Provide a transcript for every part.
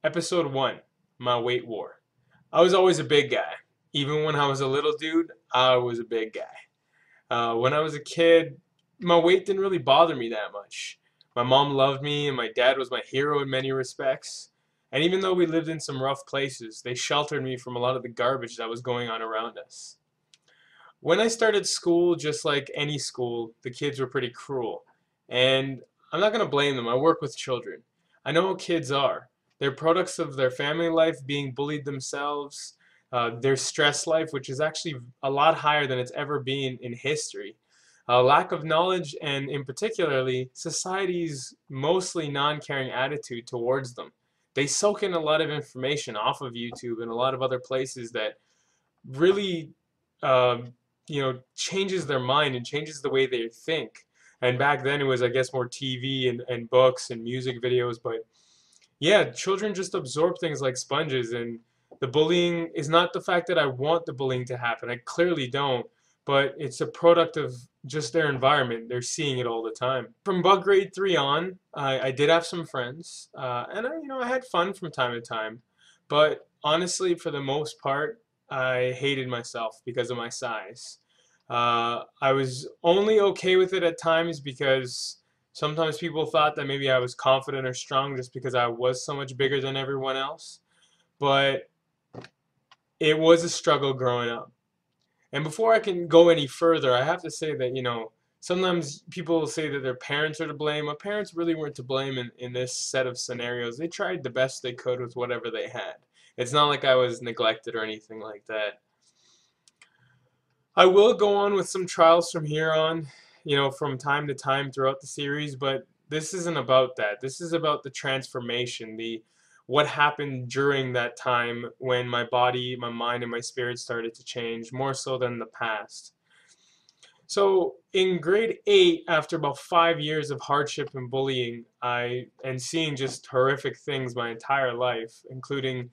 Episode 1, my weight war. I was always a big guy. Even when I was a little dude, I was a big guy. When I was a kid, my weight didn't really bother me that much. My mom loved me, and my dad was my hero in many respects. And even though we lived in some rough places, they sheltered me from a lot of the garbage that was going on around us. When I started school, just like any school, the kids were pretty cruel. And I'm not going to blame them. I work with children. I know how kids are. They're products of their family life, being bullied themselves, their stress life, which is actually a lot higher than it's ever been in history. Lack of knowledge, and in particularly, society's mostly non-caring attitude towards them. They soak in a lot of information off of YouTube and a lot of other places that really uh, changes their mind and changes the way they think. And back then it was, I guess, more TV and books and music videos. But yeah, children just absorb things like sponges. And the bullying is not the fact that I want the bullying to happen. I clearly don't. But it's a product of just their environment. They're seeing it all the time. From about grade 3 on, I did have some friends. And I had fun from time to time. But honestly, for the most part, I hated myself because of my size. I was only okay with it at times because sometimes people thought that maybe I was confident or strong just because I was so much bigger than everyone else. But it was a struggle growing up. And before I can go any further, I have to say that, sometimes people say that their parents are to blame. My parents really weren't to blame in this set of scenarios. They tried the best they could with whatever they had. It's not like I was neglected or anything like that. I will go on with some trials from here on, from time to time throughout the series, but this isn't about that. This is about the transformation, the what happened during that time when my body, my mind, and my spirit started to change, more so than the past. So in grade 8, after about 5 years of hardship and bullying, and seeing just horrific things my entire life, including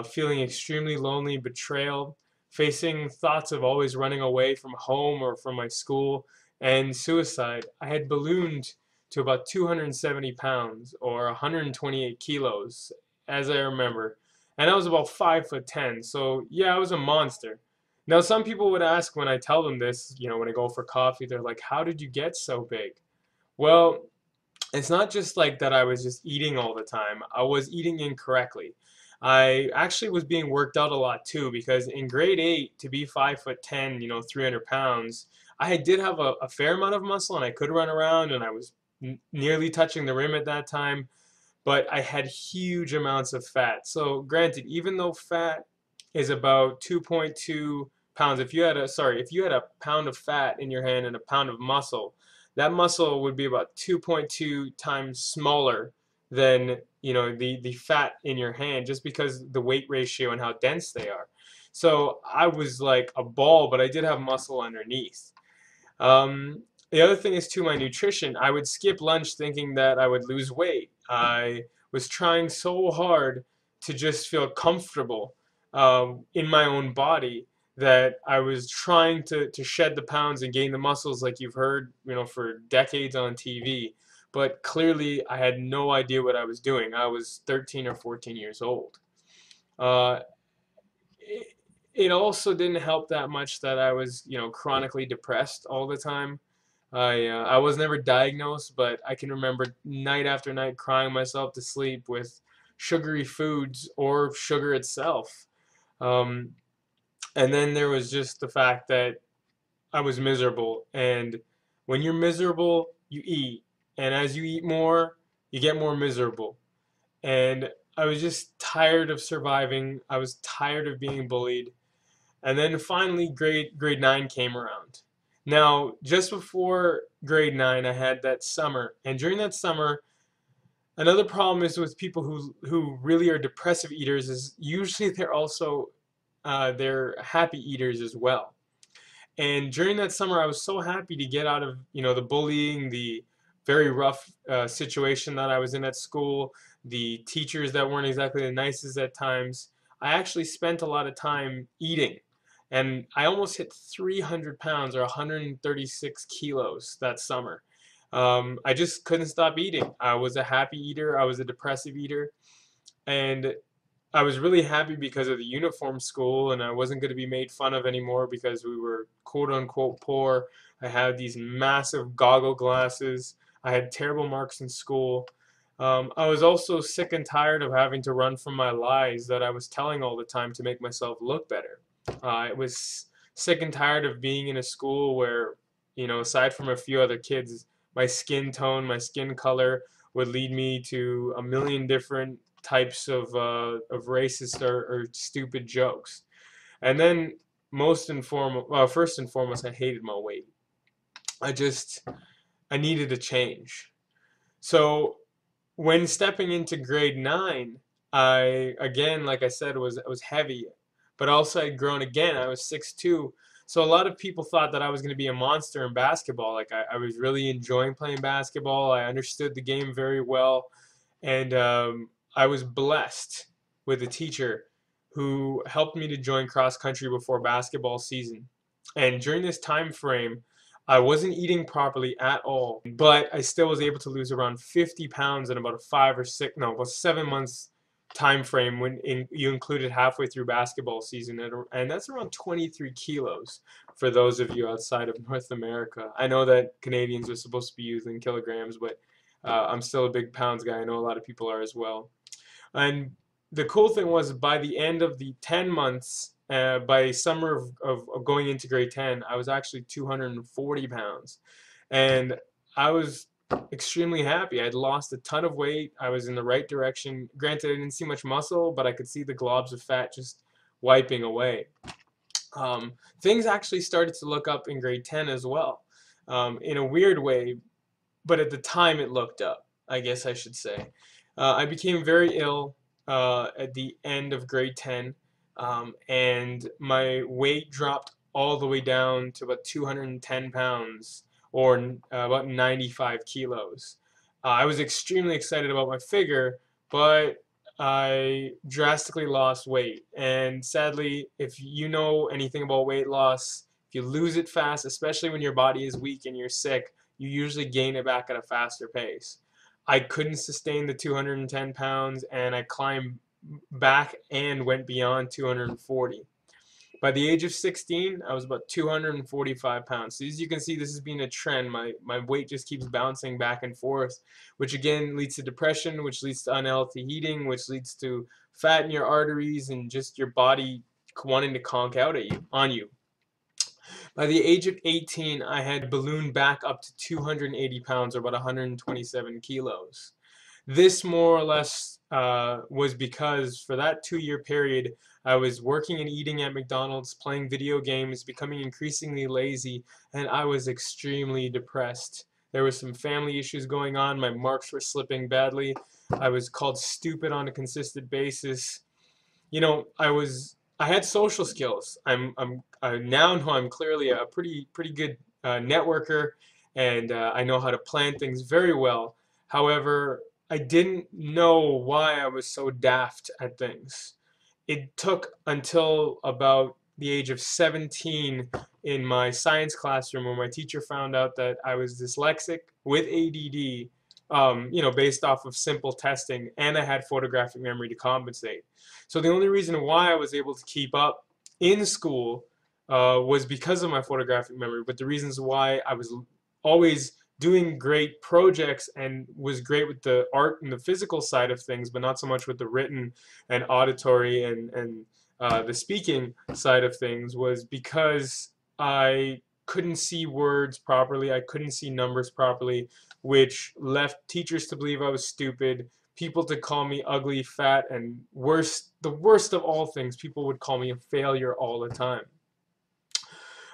feeling extremely lonely, betrayal, facing thoughts of always running away from home or from my school, and suicide. I had ballooned to about 270 pounds or 128 kilos, as I remember. And I was about 5'10", so yeah, I was a monster. Now, some people would ask when I tell them this, when I go for coffee, they're like, how did you get so big? Well, it's not just like that I was just eating all the time. I was eating incorrectly. I actually was being worked out a lot too, because in grade 8, to be 5'10", 300 pounds, I did have a fair amount of muscle and I could run around and I was nearly touching the rim at that time, but I had huge amounts of fat. So granted, even though fat is about 2.2 pounds, if you had a pound of fat in your hand and a pound of muscle, that muscle would be about 2.2 times smaller than the fat in your hand, just because the weight ratio and how dense they are. So I was like a ball, but I did have muscle underneath. The other thing is, to my nutrition, I would skip lunch thinking that I would lose weight. I was trying so hard to just feel comfortable in my own body, that I was trying to shed the pounds and gain the muscles like you've heard, for decades on TV. But clearly, I had no idea what I was doing. I was 13 or 14 years old. Uh, it also didn't help that much that I was, chronically depressed all the time. I was never diagnosed, but I can remember night after night crying myself to sleep with sugary foods or sugar itself. Um, and then there was just the fact that I was miserable. And when you're miserable, you eat. And as you eat more, you get more miserable. And I was just tired of surviving. I was tired of being bullied. And then finally grade 9 came around. Now, just before grade 9, I had that summer. And during that summer, another problem is with people who really are depressive eaters is usually they're also they're happy eaters as well. And during that summer, I was so happy to get out of, the bullying, the very rough situation that I was in at school, the teachers that weren't exactly the nicest at times. I actually spent a lot of time eating. And I almost hit 300 pounds or 136 kilos that summer. I just couldn't stop eating. I was a happy eater. I was a depressive eater. And I was really happy because of the uniform school, and I wasn't going to be made fun of anymore because we were quote unquote poor. I had these massive goggle glasses. I had terrible marks in school. I was also sick and tired of having to run from my lies that I was telling all the time to make myself look better. I was sick and tired of being in a school where, aside from a few other kids, my skin tone, my skin color would lead me to a million different types of racist or stupid jokes. And then first and foremost, I hated my weight. I needed a change. So when stepping into grade 9, I again, like I said, was heavy, but also I'd grown again. I was 6'2". So a lot of people thought that I was going to be a monster in basketball. Like I was really enjoying playing basketball. I understood the game very well, and I was blessed with a teacher who helped me to join cross country before basketball season. And during this time frame, I wasn't eating properly at all, but I still was able to lose around 50 pounds in about a 7 months time frame you included halfway through basketball season, and that's around 23 kilos for those of you outside of North America. I know that Canadians are supposed to be using kilograms, but I'm still a big pounds guy. I know a lot of people are as well. And the cool thing was, by the end of the 10 months, by summer of going into grade 10, I was actually 240 pounds. And I was extremely happy. I'd lost a ton of weight. I was in the right direction. Granted, I didn't see much muscle, but I could see the globs of fat just wiping away. Things actually started to look up in grade 10 as well, in a weird way, but at the time it looked up, I guess I should say. I became very ill at the end of grade 10, and my weight dropped all the way down to about 210 pounds, or about 95 kilos. I was extremely excited about my figure, but I drastically lost weight. And sadly, if you know anything about weight loss, if you lose it fast, especially when your body is weak and you're sick, you usually gain it back at a faster pace. I couldn't sustain the 210 pounds, and I climbed back and went beyond 240. By the age of 16, I was about 245 pounds. So as you can see, this has been a trend. My weight just keeps bouncing back and forth, which again leads to depression, which leads to unhealthy eating, which leads to fat in your arteries and just your body wanting to conk out on you. By the age of 18, I had ballooned back up to 280 pounds, or about 127 kilos. This more or less was because for that 2-year period, I was working and eating at McDonald's, playing video games, becoming increasingly lazy, and I was extremely depressed. There was some family issues going on. My marks were slipping badly. I was called stupid on a consistent basis. I had social skills. I now know I'm clearly a pretty good networker, and I know how to plan things very well. However, I didn't know why I was so daft at things. It took until about the age of 17 in my science classroom where my teacher found out that I was dyslexic with ADD, based off of simple testing, and I had photographic memory to compensate. So the only reason why I was able to keep up in school was because of my photographic memory, but the reasons why I was always doing great projects and was great with the art and the physical side of things, but not so much with the written and auditory and the speaking side of things, was because I couldn't see words properly, I couldn't see numbers properly, which left teachers to believe I was stupid, people to call me ugly, fat, and the worst of all things, people would call me a failure all the time.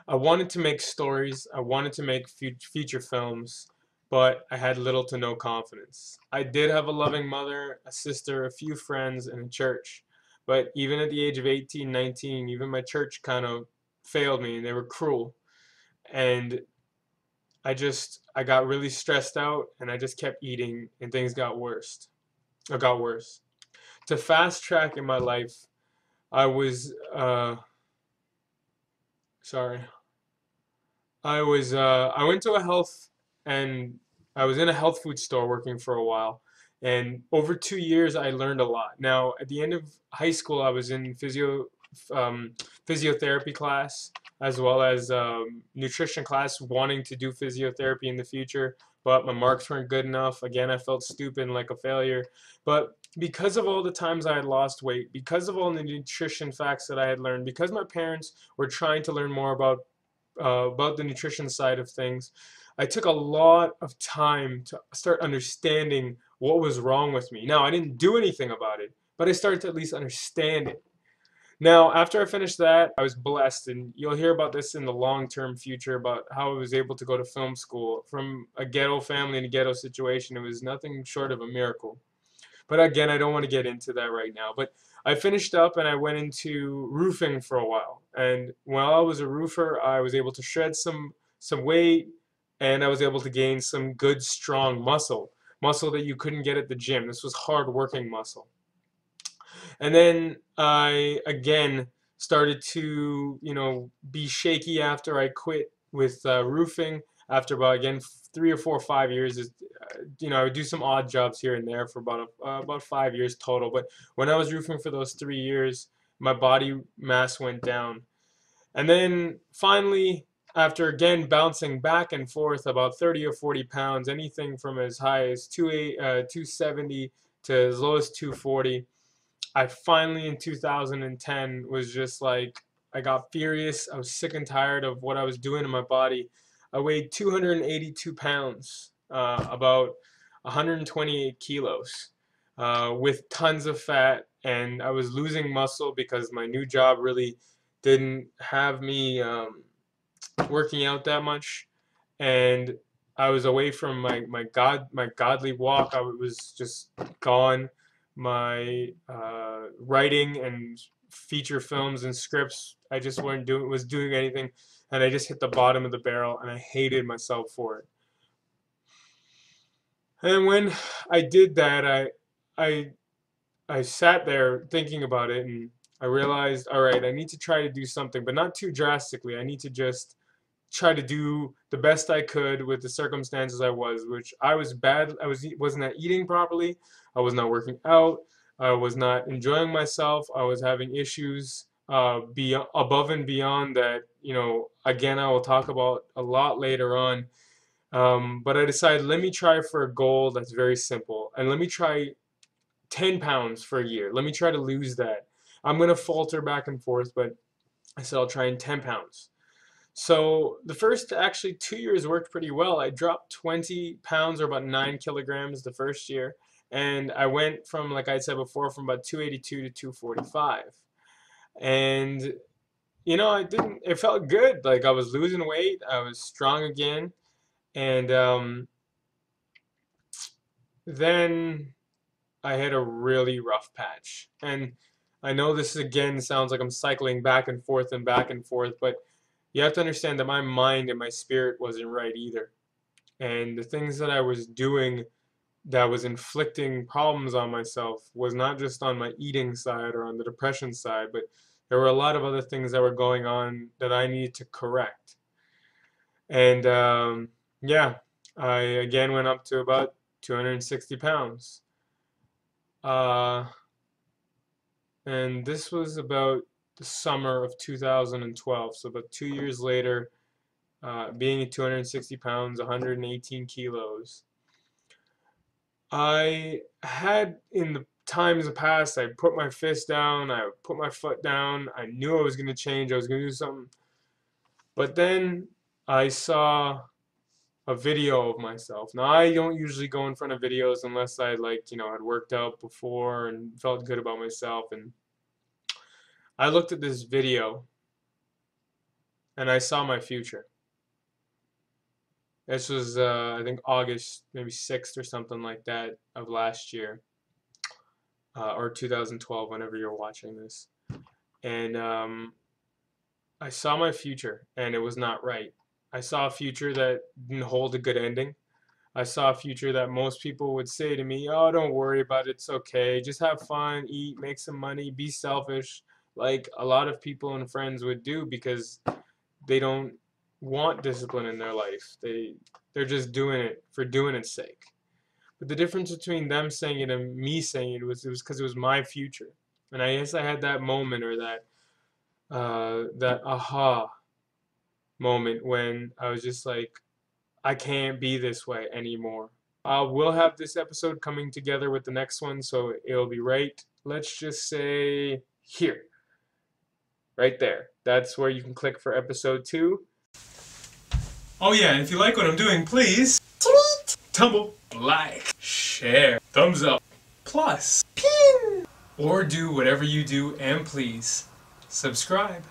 I wanted to make stories, I wanted to make feature films, but I had little to no confidence. I did have a loving mother, a sister, a few friends, and a church. But even at the age of 18, 19, even my church kind of failed me, and they were cruel. And I got really stressed out, and I just kept eating, and things got worse. To fast track in my life, I was, sorry. I went to and I was in a health food store working for a while, And over 2 years, I learned a lot. Now, at the end of high school, I was in um, physiotherapy class as well as nutrition class, wanting to do physiotherapy in the future, but my marks weren't good enough. Again, I felt stupid and like a failure. But because of all the times I had lost weight, because of all the nutrition facts that I had learned, because my parents were trying to learn more about the nutrition side of things, I took a lot of time to start understanding what was wrong with me. Now, I didn't do anything about it, but I started to at least understand it. Now, after I finished that, I was blessed, and you'll hear about this in the long-term future about how I was able to go to film school from a ghetto family in a ghetto situation. It was nothing short of a miracle. But again, I don't want to get into that right now. But I finished up and I went into roofing for a while. And while I was a roofer, I was able to shred some weight, and I was able to gain some good, strong muscle that you couldn't get at the gym. This was hard working muscle. And then I again started to, be shaky after I quit with roofing. After about, again, 3 or 4 or 5 years, I would do some odd jobs here and there for about 5 years total. But when I was roofing for those 3 years, my body mass went down. And then finally, after again bouncing back and forth about 30 or 40 pounds, anything from as high as 270 to as low as 240, I finally in 2010 was just like, I got furious. I was sick and tired of what I was doing to my body. I weighed 282 pounds, about 128 kilos, with tons of fat, and I was losing muscle because my new job really didn't have me working out that much, and I was away from my godly walk. I was just gone. My writing and feature films and scripts, I just was doing anything, and I just hit the bottom of the barrel, and I hated myself for it. And when I did that, I I sat there thinking about it, and I realized, all right, I need to try to do something, but not too drastically. I need to just try to do the best I could with the circumstances I was, which I was bad. Wasn't not eating properly. I was not working out. I was not enjoying myself. I was having issues above and beyond that. Again, I will talk about a lot later on. But I decided, let me try for a goal that's very simple, and let me try 10 pounds for a year. Let me try to lose that. I'm gonna falter back and forth, but I said I'll try in 10 pounds. So the first actually 2 years worked pretty well. I dropped 20 pounds, or about 9 kilograms, the first year. And I went from, like I said before, from about 282 to 245. And, it felt good. Like, I was losing weight. I was strong again. And then I had a really rough patch. And I know this again sounds like I'm cycling back and forth and back and forth, but you have to understand that my mind and my spirit wasn't right either. And the things that I was doing that was inflicting problems on myself was not just on my eating side or on the depression side, but there were a lot of other things that were going on that I needed to correct. And yeah, I again went up to about 260 pounds. Uh, and this was about the summer of 2012, so about 2 years later, being at 260 pounds, 118 kilos. I had, in the times past, I put my fist down, I put my foot down, I knew I was going to change, I was going to do something. But then I saw a video of myself. Now, I don't usually go in front of videos unless I, had worked out before and felt good about myself. And I looked at this video and I saw my future. This was, I think, August, maybe 6th or something like that of last year, or 2012, whenever you're watching this. And I saw my future, and it was not right. I saw a future that didn't hold a good ending. I saw a future that most people would say to me, oh, don't worry about it, it's okay, just have fun, eat, make some money, be selfish, like a lot of people and friends would do, because they don't want discipline in their life. They're just doing it for doing its sake. But the difference between them saying it and me saying it was because it was my future. And I guess I had that moment, or that aha moment when I was just like, I can't be this way anymore. We'll have this episode coming together with the next one, so it'll be right, let's just say here. Right there. That's where you can click for episode 2. Oh yeah, and if you like what I'm doing, please tweet, tumble, like, share, thumbs up, plus, pin, or do whatever you do, and please subscribe.